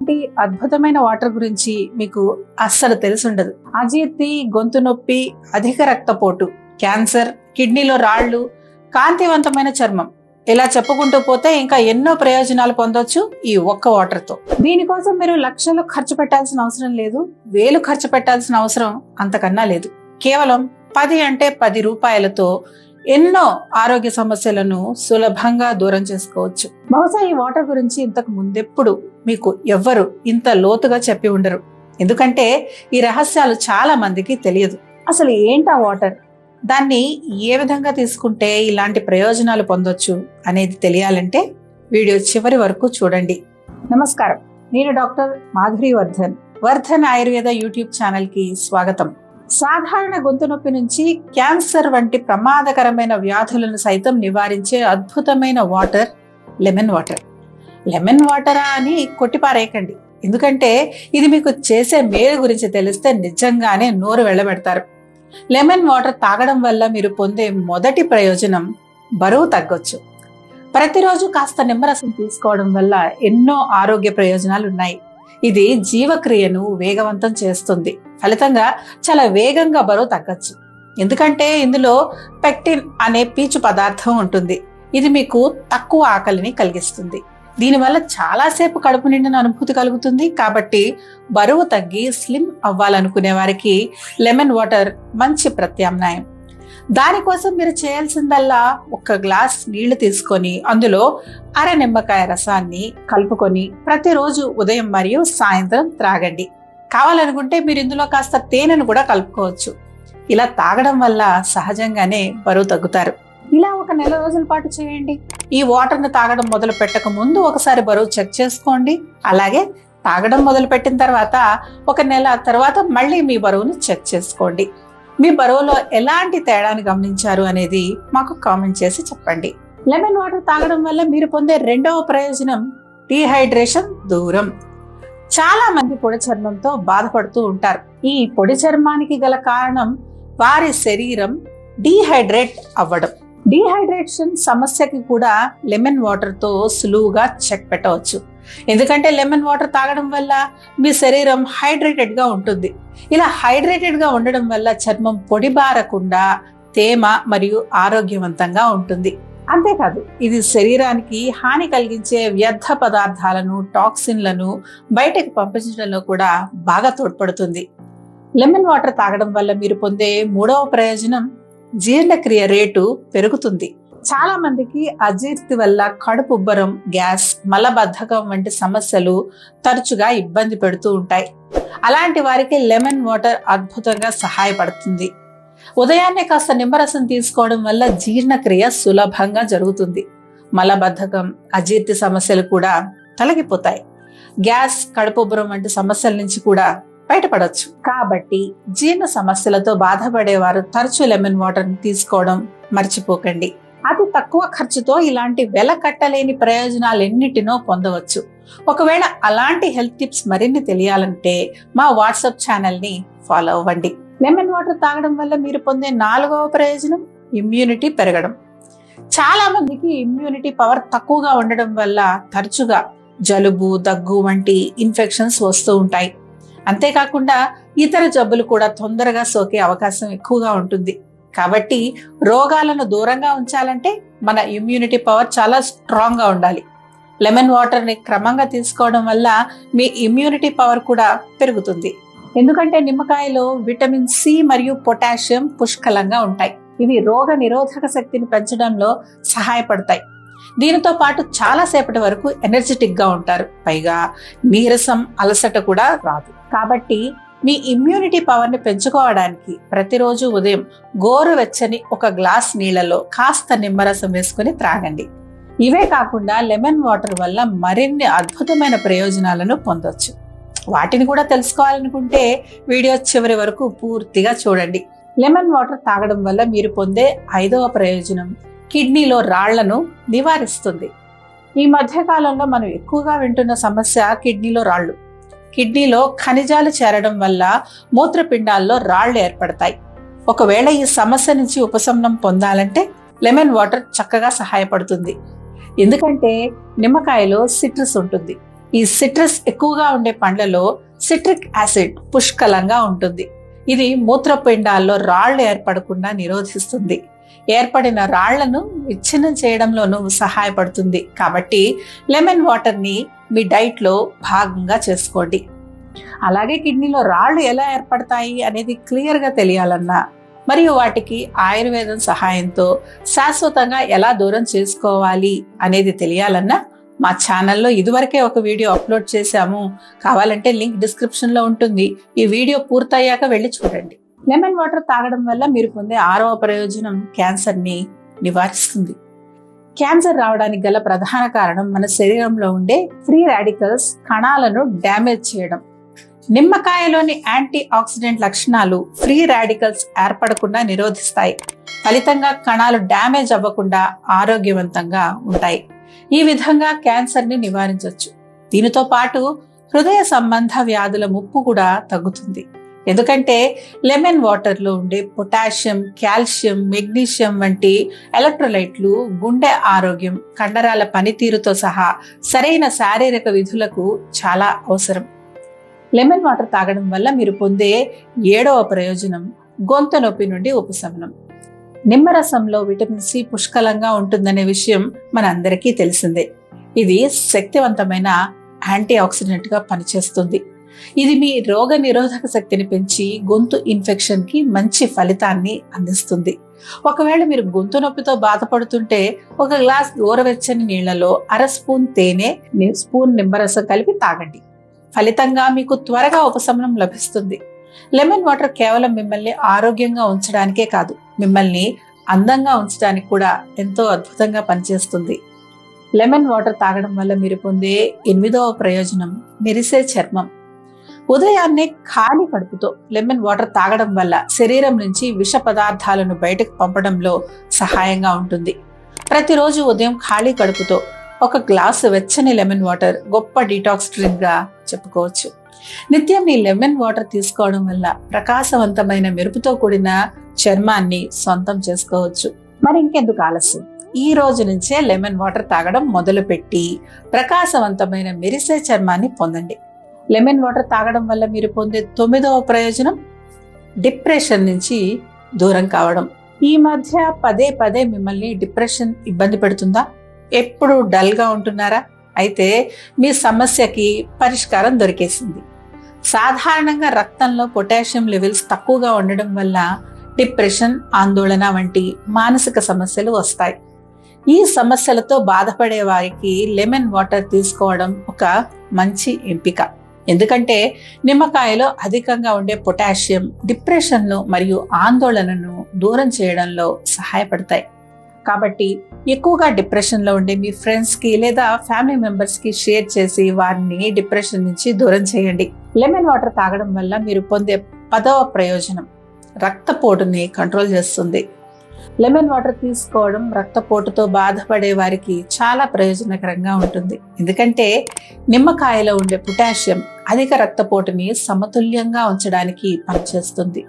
లాంటి అద్భుతమైన వాటర్ గురించి మీకు అస్సలు తెలిసుండదు. అజీర్తి, గొంతు నొప్పి, అధిక రక్తపోటు, క్యాన్సర్, కిడ్నీలో రాళ్లు, కాంతివంతమైన చర్మం, ఇలా చెప్పుకుంటూ పోతే ఇంకా ఎన్నో ప్రయోజనాలు పొందొచ్చు ఈ ఒక్క వాటర్ తో. దీనికోసం మీరు లక్షలు ఖర్చు పెట్టాల్సిన అవసరం లేదు, వేలు ఖర్చు పెట్టాల్సిన అవసరం అంతకన్నా లేదు. కేవలం 10 అంటే 10 రూపాయలతో ఎన్నో ఆరోగ్య సమస్యలను సులభంగా దూరం చేసుకోవచ్చు. బహుశా ఈ వాటర్ గురించి ఇంతకు ముందెప్పుడు మీకు ఎవ్వరు ఇంత లోతుగా చెప్పి ఉండరు. ఎందుకంటే ఈ రహస్యాలు చాలా మందికి తెలియదు. అసలు ఏంటా వాటర్, దాన్ని ఏ విధంగా తీసుకుంటే ఇలాంటి ప్రయోజనాలు పొందొచ్చు అనేది తెలియాలంటే వీడియో చివరి వరకు చూడండి. నమస్కారం, నేను doctor Madhuri Vardhan Ayurveda YouTube channel కి స్వాగతం. సాధారణ గొంతు నొప్పి నుంచి క్యాన్సర్ వంటి ప్రమాదకరమైన వ్యాధులను సైతం నివారించే అద్భుతమైన వాటర్ లెమన్ వాటర్. లెమన్ వాటరా అని కొట్టిపారేయకండి, ఎందుకంటే ఇది మీకు చేసే మేలు గురించి తెలిస్తే నిజంగానే నోరు వెళ్ళబెడతారు. లెమన్ వాటర్ తాగడం వల్ల మీరు పొందే మొదటి ప్రయోజనం బరువు తగ్గొచ్చు. ప్రతిరోజు కాస్త నిమ్మరసం తీసుకోవడం వల్ల ఎన్నో ఆరోగ్య ప్రయోజనాలు ఉన్నాయి. ఇది జీవక్రియను వేగవంతం చేస్తుంది. ఫలితంగా చాలా వేగంగా బరువు తగ్గచ్చు. ఎందుకంటే ఇందులో పెక్టిన్ అనే పీచు పదార్థం ఉంటుంది. ఇది మీకు తక్కువ ఆకలిని కలిగిస్తుంది. దీనివల్ల చాలాసేపు కడుపు నిండిన అనుభూతి కలుగుతుంది. కాబట్టి బరువు తగ్గి స్లిమ్ అవ్వాలనుకునే వారికి లెమన్ వాటర్ మంచి ప్రత్యామ్నాయం. దానికోసం మీరు చేయాల్సిందల్లా 1 గ్లాస్ నీళ్లు తీసుకొని అందులో అర నిమ్మకాయ రసాన్ని కలుపుకొని ప్రతిరోజు ఉదయం మరియు సాయంత్రం త్రాగండి. కావాలనుకుంటే మీరు ఇందులో కాస్త తేనెను కూడా కలుపుకోవచ్చు. ఇలా తాగడం వల్ల సహజంగానే బరువు తగ్గుతారు. ఇలా 1 నెల రోజుల పాటు చేయండి. ఈ వాటర్ను తాగడం మొదలు పెట్టక ముందు ఒకసారి బరువు చెక్ చేసుకోండి. అలాగే తాగడం మొదలు పెట్టిన తర్వాత 1 నెల తర్వాత మళ్ళీ మీ బరువును చెక్ చేసుకోండి. మీ బరువులో ఎలాంటి తేడాను గమనించారు అనేది మాకు కామెంట్ చేసి చెప్పండి. లెమన్ వాటర్ తాగడం వల్ల మీరు పొందే రెండవ ప్రయోజనం డీహైడ్రేషన్ దూరం. చాలా మంది పొడి చర్మంతో బాధపడుతూ ఉంటారు. ఈ పొడి చర్మానికి గల కారణం వారి శరీరం డీహైడ్రేట్ అవ్వడం. డీహైడ్రేషన్ సమస్యకి కూడా లెమన్ వాటర్ తో సులువుగా చెక్ పెట్టవచ్చు. ఎందుకంటే లెమన్ వాటర్ తాగడం వల్ల మీ శరీరం హైడ్రేటెడ్ గా ఉంటుంది. ఇలా హైడ్రేటెడ్ గా ఉండడం వల్ల చర్మం పొడిబారకుండా తేమ మరియు ఆరోగ్యవంతంగా ఉంటుంది. అంతేకాదు ఇది శరీరానికి హాని కలిగించే వ్యర్థ పదార్థాలను, టాక్సిన్లను బయటకు పంపించడంలో కూడా బాగా తోడ్పడుతుంది. లెమన్ వాటర్ తాగడం వల్ల మీరు పొందే మూడవ ప్రయోజనం జీర్ణక్రియ రేటు పెరుగుతుంది. చాలా మందికి అజీర్తి వల్ల కడుపు ఉబ్బరం, గ్యాస్, మలబద్ధకం వంటి సమస్యలు తరచుగా ఇబ్బంది పెడుతూ ఉంటాయి. అలాంటి వారికి లెమన్ వాటర్ అద్భుతంగా సహాయపడుతుంది. ఉదయాన్నే కాస్త నిమ్మరసం తీసుకోవడం వల్ల జీర్ణక్రియ సులభంగా జరుగుతుంది. మలబద్ధకం, అజీర్తి సమస్యలు కూడా తొలగిపోతాయి. గ్యాస్, కడుపు ఉబ్బరం వంటి సమస్యల నుంచి కూడా బయటపడవచ్చు. కాబట్టి జీర్ణ సమస్యలతో బాధపడేవారు తరచూ లెమన్ వాటర్ తీసుకోవడం మర్చిపోకండి. అతి తక్కువ ఖర్చుతో ఇలాంటి వెల కట్టలేని ప్రయోజనాలెన్నిటినో పొందవచ్చు. ఒకవేళ అలాంటి హెల్త్ టిప్స్ మరిన్ని తెలియాలంటే మా వాట్సాప్ ఛానల్ ని ఫాలో అవ్వండి. లెమన్ వాటర్ తాగడం వల్ల మీరు పొందే 4వ ప్రయోజనం ఇమ్యూనిటీ పెరగడం. చాలా మందికి ఇమ్యూనిటీ పవర్ తక్కువగా ఉండడం వల్ల తరచుగా జలుబు, దగ్గు వంటి ఇన్ఫెక్షన్స్ వస్తూ ఉంటాయి. అంతేకాకుండా ఇతర జబ్బులు కూడా తొందరగా సోకే అవకాశం ఎక్కువగా ఉంటుంది. కాబట్టి రోగాలను దూరంగా ఉంచాలంటే మన ఇమ్యూనిటీ పవర్ చాలా స్ట్రాంగ్ గా ఉండాలి. లెమన్ వాటర్ ని క్రమంగా తీసుకోవడం వల్ల మీ ఇమ్యూనిటీ పవర్ కూడా పెరుగుతుంది. ఎందుకంటే నిమ్మకాయలో విటమిన్ సి మరియు పొటాషియం పుష్కలంగా ఉంటాయి. ఇవి రోగ నిరోధక శక్తిని పెంచడంలో సహాయపడతాయి. దీనితో పాటు చాలా సేపటి వరకు ఎనర్జెటిక్ గా ఉంటారు. పైగా నీరసం, అలసట కూడా రాదు. కాబట్టి మీ ఇమ్యూనిటీ పవర్ ని పెంచుకోవడానికి ప్రతిరోజు ఉదయం గోరువెచ్చని 1 గ్లాస్ నీళ్లలో కాస్త నిమ్మరసం వేసుకుని త్రాగండి. ఇవే కాకుండా లెమన్ వాటర్ వల్ల మరిన్ని అద్భుతమైన ప్రయోజనాలను పొందొచ్చు. వాటిని కూడా తెలుసుకోవాలనుకుంటే వీడియో చివరి వరకు పూర్తిగా చూడండి. లెమన్ వాటర్ తాగడం వల్ల మీరు పొందే 5వ ప్రయోజనం కిడ్నీలో రాళ్లను నివారిస్తుంది. ఈ మధ్య కాలంలో మనం ఎక్కువగా వింటున్న సమస్య కిడ్నీలో రాళ్లు. కిడ్నీలో ఖనిజాలు చేరడం వల్ల మూత్రపిండాల్లో రాళ్లు ఏర్పడతాయి. ఒకవేళ ఈ సమస్య నుంచి ఉపశమనం పొందాలంటే లెమన్ వాటర్ చక్కగా సహాయపడుతుంది. ఎందుకంటే నిమ్మకాయలో సిట్రస్ ఉంటుంది. ఈ సిట్రస్ ఎక్కువగా ఉండే పండ్లలో సిట్రిక్ యాసిడ్ పుష్కలంగా ఉంటుంది. ఇది మూత్రపిండాల్లో రాళ్లు ఏర్పడకుండా నిరోధిస్తుంది. ఏర్పడిన రాళ్లను విచ్ఛిన్నం చేయడంలోనూ సహాయపడుతుంది. కాబట్టి లెమన్ వాటర్ ని మీ డైట్ లో భాగంగా చేసుకోండి. అలాగే కిడ్నీలో రాళ్లు ఎలా ఏర్పడతాయి అనేది క్లియర్ గా తెలియాలన్నా, మరియు వాటికి ఆయుర్వేదం సహాయంతో శాశ్వతంగా ఎలా దూరం చేసుకోవాలి అనేది తెలియాలన్నా మా ఛానల్లో ఇదివరకే ఒక వీడియో అప్లోడ్ చేశాము. కావాలంటే లింక్ డిస్క్రిప్షన్ లో ఉంటుంది. ఈ వీడియో పూర్తయ్యాక వెళ్ళి చూడండి. లెమన్ వాటర్ తాగడం వల్ల మీరు పొందే 6వ ప్రయోజనం క్యాన్సర్ ని నివారిస్తుంది. క్యాన్సర్ రావడానికి గల ప్రధాన కారణం మన శరీరంలో ఉండే ఫ్రీ రాడికల్స్ కణాలను డ్యామేజ్ చేయడం. నిమ్మకాయలోని యాంటీ ఆక్సిడెంట్ లక్షణాలు ఫ్రీ రాడికల్స్ ఏర్పడకుండా నిరోధిస్తాయి. ఫలితంగా కణాలు డ్యామేజ్ అవ్వకుండా ఆరోగ్యవంతంగా ఉంటాయి. ఈ విధంగా క్యాన్సర్ ని నివారించవచ్చు. దీనితో పాటు హృదయ సంబంధ వ్యాధుల ముప్పు కూడా తగ్గుతుంది. ఎందుకంటే లెమన్ వాటర్ లో ఉండే పొటాషియం, కాల్షియం, మెగ్నీషియం వంటి ఎలక్ట్రోలైట్లు గుండె ఆరోగ్యం, కండరాల పనితీరుతో సహా సరైన శారీరక విధులకు చాలా అవసరం. లెమన్ వాటర్ తాగడం వల్ల మీరు పొందే 7వ ప్రయోజనం గొంతు నొప్పి నుండి ఉపశమనం. నిమ్మరసంలో విటమిన్ సి పుష్కలంగా ఉంటుందనే విషయం మనందరికీ తెలిసిందే. ఇది శక్తివంతమైన యాంటీ ఆక్సిడెంట్ గా పనిచేస్తుంది. ఇది మీ రోగ నిరోధక శక్తిని పెంచి గొంతు ఇన్ఫెక్షన్ కి మంచి ఫలితాన్ని అందిస్తుంది. ఒకవేళ మీరు గొంతు నొప్పితో బాధపడుతుంటే ఒక గ్లాస్ గోరువెచ్చని నీళ్లలో 1/2 స్పూన్ తేనె, స్పూన్ నిమ్మరసం కలిపి తాగండి. ఫలితంగా మీకు త్వరగా ఉపశమనం లభిస్తుంది. లెమన్ వాటర్ కేవలం మిమ్మల్ని ఆరోగ్యంగా ఉంచడానికే కాదు, మిమ్మల్ని అందంగా ఉంచడానికి కూడా ఎంతో అద్భుతంగా పనిచేస్తుంది. లెమన్ వాటర్ తాగడం వల్ల మీరు పొందే 8వ ప్రయోజనం మెరిసే చర్మం. ఉదయాన్నే ఖాళీ కడుపుతో లెమన్ వాటర్ తాగడం వల్ల శరీరం నుంచి విష పదార్థాలను బయటకు పంపడంలో సహాయంగా ఉంటుంది. ప్రతిరోజు ఉదయం ఖాళీ కడుపుతో ఒక గ్లాసు వెచ్చని లెమన్ వాటర్ గొప్ప డీటాక్స్ డ్రింక్ గా చెప్పుకోవచ్చు. నిత్యం ఈ లెమన్ వాటర్ తీసుకోవడం వల్ల ప్రకాశవంతమైన మెరుపుతో కూడిన చర్మాన్ని సొంతం చేసుకోవచ్చు. మరి ఇంకెందుకు ఆలస్యం? ఈ రోజు నుంచే లెమన్ వాటర్ తాగడం మొదలుపెట్టి ప్రకాశవంతమైన మెరిసే చర్మాన్ని పొందండి. లెమన్ వాటర్ తాగడం వల్ల మీరు పొందే 9వ ప్రయోజనం డిప్రెషన్ నుంచి దూరం కావడం. ఈ మధ్య పదే పదే మిమ్మల్ని డిప్రెషన్ ఇబ్బంది పెడుతుందా? ఎప్పుడు డల్ గా ఉంటున్నారా? అయితే మీ సమస్యకి పరిష్కారం దొరికేసింది. సాధారణంగా రక్తంలో పొటాషియం లెవెల్స్ తక్కువగా ఉండడం వల్ల డిప్రెషన్, ఆందోళన వంటి మానసిక సమస్యలు వస్తాయి. ఈ సమస్యలతో బాధపడే వారికి లెమన్ వాటర్ తీసుకోవడం ఒక మంచి ఎంపిక. ఎందుకంటే నిమ్మకాయలో అధికంగా ఉండే పొటాషియం డిప్రెషన్ను మరియు ఆందోళనను దూరం చేయడంలో సహాయపడతాయి. కాబట్టి ఎక్కువగా డిప్రెషన్లో ఉండే మీ ఫ్రెండ్స్కి లేదా ఫ్యామిలీ మెంబర్స్కి షేర్ చేసి వారిని డిప్రెషన్ నుంచి దూరం చేయండి. లెమన్ వాటర్ తాగడం వల్ల మీరు పొందే 10వ ప్రయోజనం రక్తపోటుని కంట్రోల్ చేస్తుంది. లెమన్ వాటర్ తీసుకోవడం రక్తపోటుతో బాధపడే వారికి చాలా ప్రయోజనకరంగా ఉంటుంది. ఎందుకంటే నిమ్మకాయలో ఉండే పొటాషియం అధిక రక్తపోటుని సమతుల్యంగా ఉంచడానికి పనిచేస్తుంది.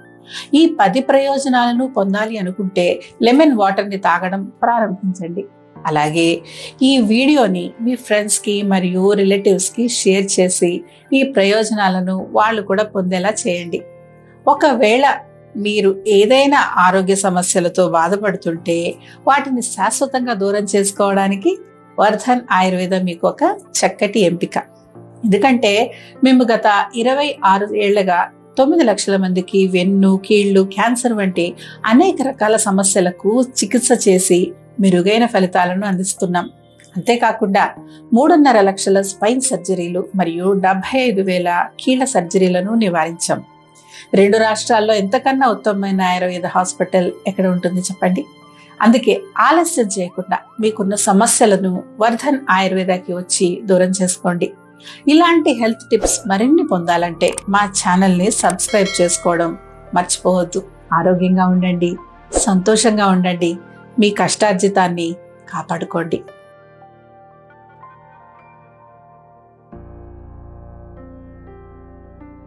ఈ 10 ప్రయోజనాలను పొందాలి అనుకుంటే లెమన్ వాటర్ని తాగడం ప్రారంభించండి. అలాగే ఈ వీడియోని మీ ఫ్రెండ్స్కి మరియు రిలేటివ్స్కి షేర్ చేసి ఈ ప్రయోజనాలను వాళ్ళు కూడా పొందేలా చేయండి. ఒకవేళ మీరు ఏదైనా ఆరోగ్య సమస్యలతో బాధపడుతుంటే వాటిని శాశ్వతంగా దూరం చేసుకోవడానికి వర్ధన్ ఆయుర్వేదం మీకు ఒక చక్కటి ఎంపిక. ఎందుకంటే మేము గత 26 ఏళ్లుగా 9 లక్షల మందికి వెన్ను, కీళ్లు, క్యాన్సర్ వంటి అనేక రకాల సమస్యలకు చికిత్స చేసి మెరుగైన ఫలితాలను అందిస్తున్నాం. అంతేకాకుండా 3.5 లక్షల స్పైన్ సర్జరీలు మరియు 75,000 కీళ్ల సర్జరీలను నివారించాం. 2 రాష్ట్రాల్లో ఎంతకన్నా ఉత్తమమైన ఆయుర్వేద హాస్పిటల్ ఎక్కడ ఉంటుంది చెప్పండి? అందుకే ఆలస్యం చేయకుండా మీకున్న సమస్యలను వర్ధన్ ఆయుర్వేదకి వచ్చి దూరం చేసుకోండి. ఇలాంటి హెల్త్ టిప్స్ మరిన్ని పొందాలంటే మా ఛానల్ని సబ్స్క్రైబ్ చేసుకోవడం మర్చిపోవద్దు. ఆరోగ్యంగా ఉండండి, సంతోషంగా ఉండండి, మీ కష్టార్జితాన్ని కాపాడుకోండి.